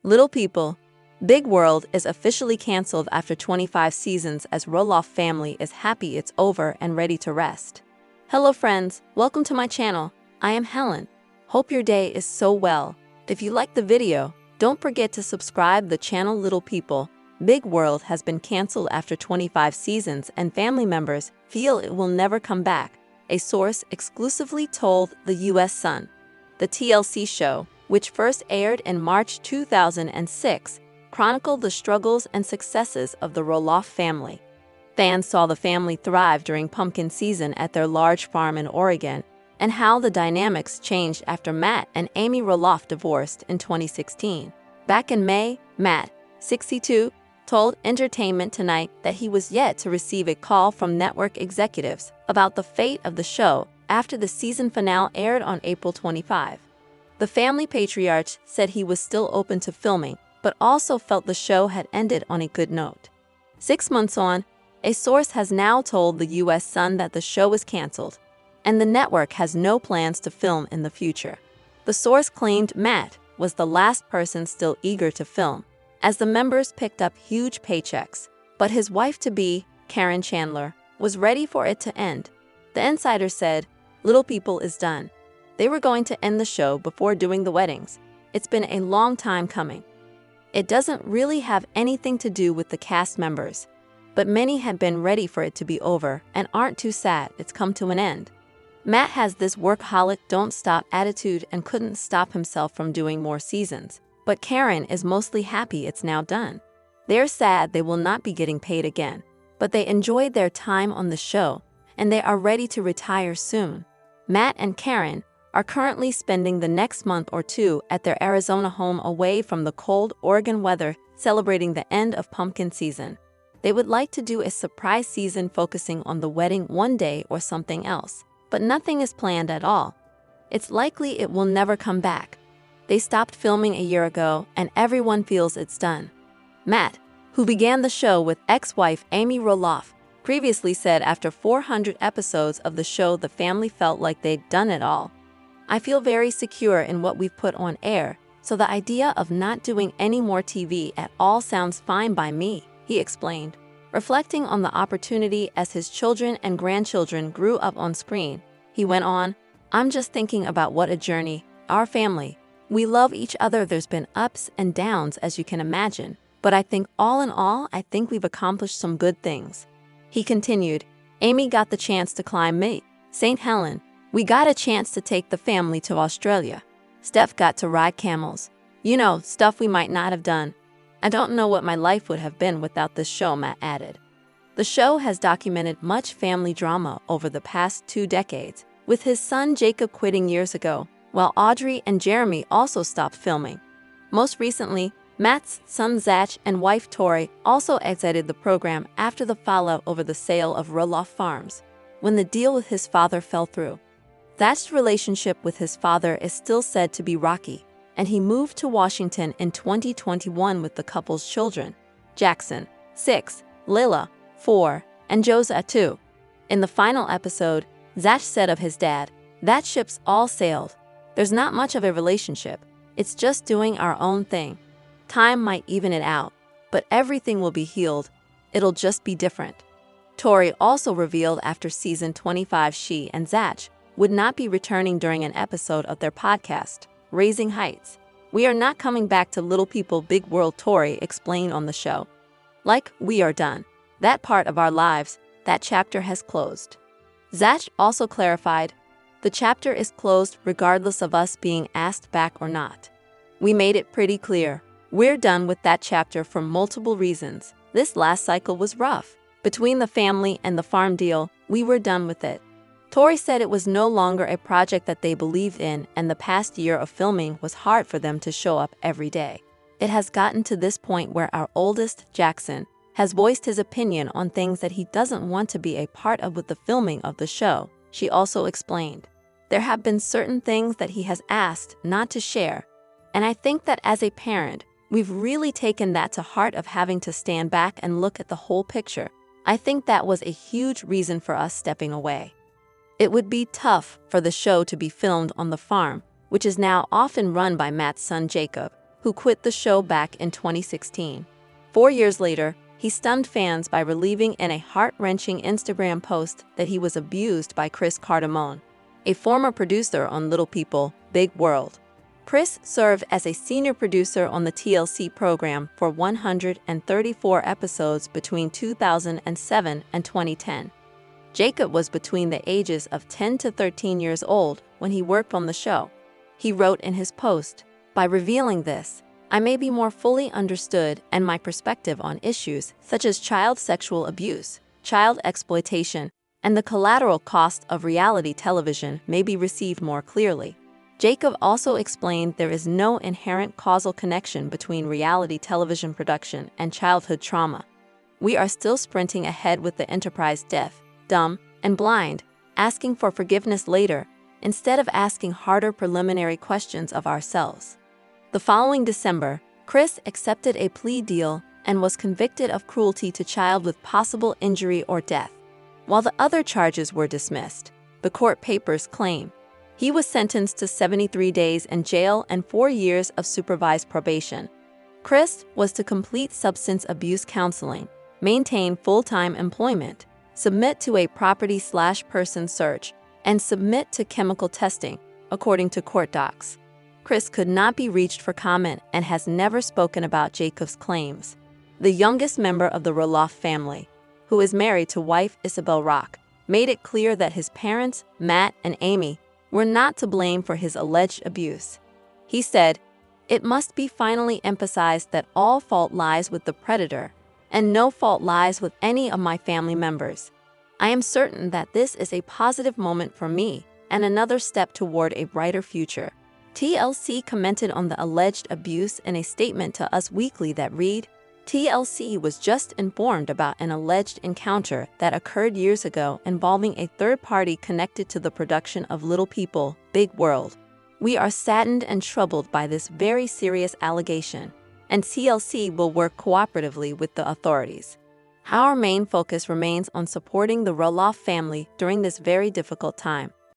Little people, Big World is officially canceled after 25 seasons as Roloff family is happy it's over and ready to rest. Hello friends, welcome to my channel. I am Helen. Hope your day is so well. If you like the video, don't forget to subscribe the channel. Little people, Big World has been canceled after 25 seasons and family members feel it will never come back, a source exclusively told the U.S. Sun. The TLC show, which first aired in March 2006, chronicled the struggles and successes of the Roloff family. Fans saw the family thrive during pumpkin season at their large farm in Oregon, and how the dynamics changed after Matt and Amy Roloff divorced in 2016. Back in May, Matt, 62, told Entertainment Tonight that he was yet to receive a call from network executives about the fate of the show after the season finale aired on April 25. The family patriarch said he was still open to filming, but also felt the show had ended on a good note. 6 months on, a source has now told the U.S. Sun that the show is canceled, and the network has no plans to film in the future. The source claimed Matt was the last person still eager to film, as the members picked up huge paychecks, but his wife-to-be, Karen Chandler, was ready for it to end. The insider said, "Little People is done. They were going to end the show before doing the weddings. It's been a long time coming. It doesn't really have anything to do with the cast members, but many had been ready for it to be over and aren't too sad it's come to an end." Matt has this workaholic don't-stop attitude and couldn't stop himself from doing more seasons, but Karen is mostly happy it's now done. They're sad they will not be getting paid again, but they enjoyed their time on the show, and they are ready to retire soon. Matt and Karen are currently spending the next month or two at their Arizona home away from the cold Oregon weather, celebrating the end of pumpkin season. They would like to do a surprise season focusing on the wedding one day or something else, but nothing is planned at all. It's likely it will never come back. They stopped filming a year ago, and everyone feels it's done. Matt, who began the show with ex-wife Amy Roloff, previously said after 400 episodes of the show the family felt like they'd done it all. "I feel very secure in what we've put on air, so the idea of not doing any more TV at all sounds fine by me," he explained. Reflecting on the opportunity as his children and grandchildren grew up on screen, he went on, "I'm just thinking about what a journey, our family. We love each other. There's been ups and downs, as you can imagine, but I think all in all, I think we've accomplished some good things." He continued, "Amy got the chance to climb St. Helen. We got a chance to take the family to Australia. Steph got to ride camels. You know, stuff we might not have done. I don't know what my life would have been without this show," Matt added. The show has documented much family drama over the past 2 decades, with his son Jacob quitting years ago, while Audrey and Jeremy also stopped filming. Most recently, Matt's son Zach and wife Tori also exited the program after the fallout over the sale of Roloff Farms, when the deal with his father fell through. Zach's relationship with his father is still said to be rocky, and he moved to Washington in 2021 with the couple's children, Jackson, 6, Lila, 4, and Josa, 2. In the final episode, Zach said of his dad, "That ship's all sailed. There's not much of a relationship. It's just doing our own thing. Time might even it out, but everything will be healed. It'll just be different." Tori also revealed after season 25 she and Zach would not be returning during an episode of their podcast, Raising Heights. "We are not coming back to Little People Big World," Tori explained on the show. "Like, we are done. That part of our lives, that chapter has closed." Zach also clarified, "The chapter is closed regardless of us being asked back or not. We made it pretty clear. We're done with that chapter for multiple reasons. This last cycle was rough. Between the family and the farm deal, we were done with it." Tori said it was no longer a project that they believed in, and the past year of filming was hard for them to show up every day. "It has gotten to this point where our oldest, Jackson, has voiced his opinion on things that he doesn't want to be a part of with the filming of the show," she also explained. "There have been certain things that he has asked not to share, and I think that as a parent, we've really taken that to heart of having to stand back and look at the whole picture. I think that was a huge reason for us stepping away. It would be tough for the show to be filmed on the farm, which is now often run by Matt's son Jacob, who who quit the show back in 2016. 4 years later, he stunned fans by relieving in a heart-wrenching Instagram post that he was abused by Chris Cardamone, a former producer on Little People, Big World. Chris served as a senior producer on the TLC program for 134 episodes between 2007 and 2010. Jacob was between the ages of 10 to 13 years old when he worked on the show. He wrote in his post, "By revealing this, I may be more fully understood and my perspective on issues such as child sexual abuse, child exploitation, and the collateral cost of reality television may be received more clearly." Jacob also explained there is no inherent causal connection between reality television production and childhood trauma. "We are still sprinting ahead with the enterprise deaf, dumb, and blind, asking for forgiveness later, instead of asking harder preliminary questions of ourselves." The following December, Chris accepted a plea deal and was convicted of cruelty to child with possible injury or death. While the other charges were dismissed, the court papers claim he was sentenced to 73 days in jail and 4 years of supervised probation. Chris was to complete substance abuse counseling, maintain full-time employment, submit to a property/person search, and submit to chemical testing, according to court docs. Chris could not be reached for comment and has never spoken about Jacob's claims. The youngest member of the Roloff family, who is married to wife Isabel Rock, made it clear that his parents, Matt and Amy, were not to blame for his alleged abuse. He said, "It must be finally emphasized that all fault lies with the predator, and no fault lies with any of my family members. I am certain that this is a positive moment for me and another step toward a brighter future." TLC commented on the alleged abuse in a statement to Us Weekly that read, "TLC was just informed about an alleged encounter that occurred years ago involving a third party connected to the production of Little People, Big World. We are saddened and troubled by this very serious allegation, and TLC will work cooperatively with the authorities. Our main focus remains on supporting the Roloff family during this very difficult time.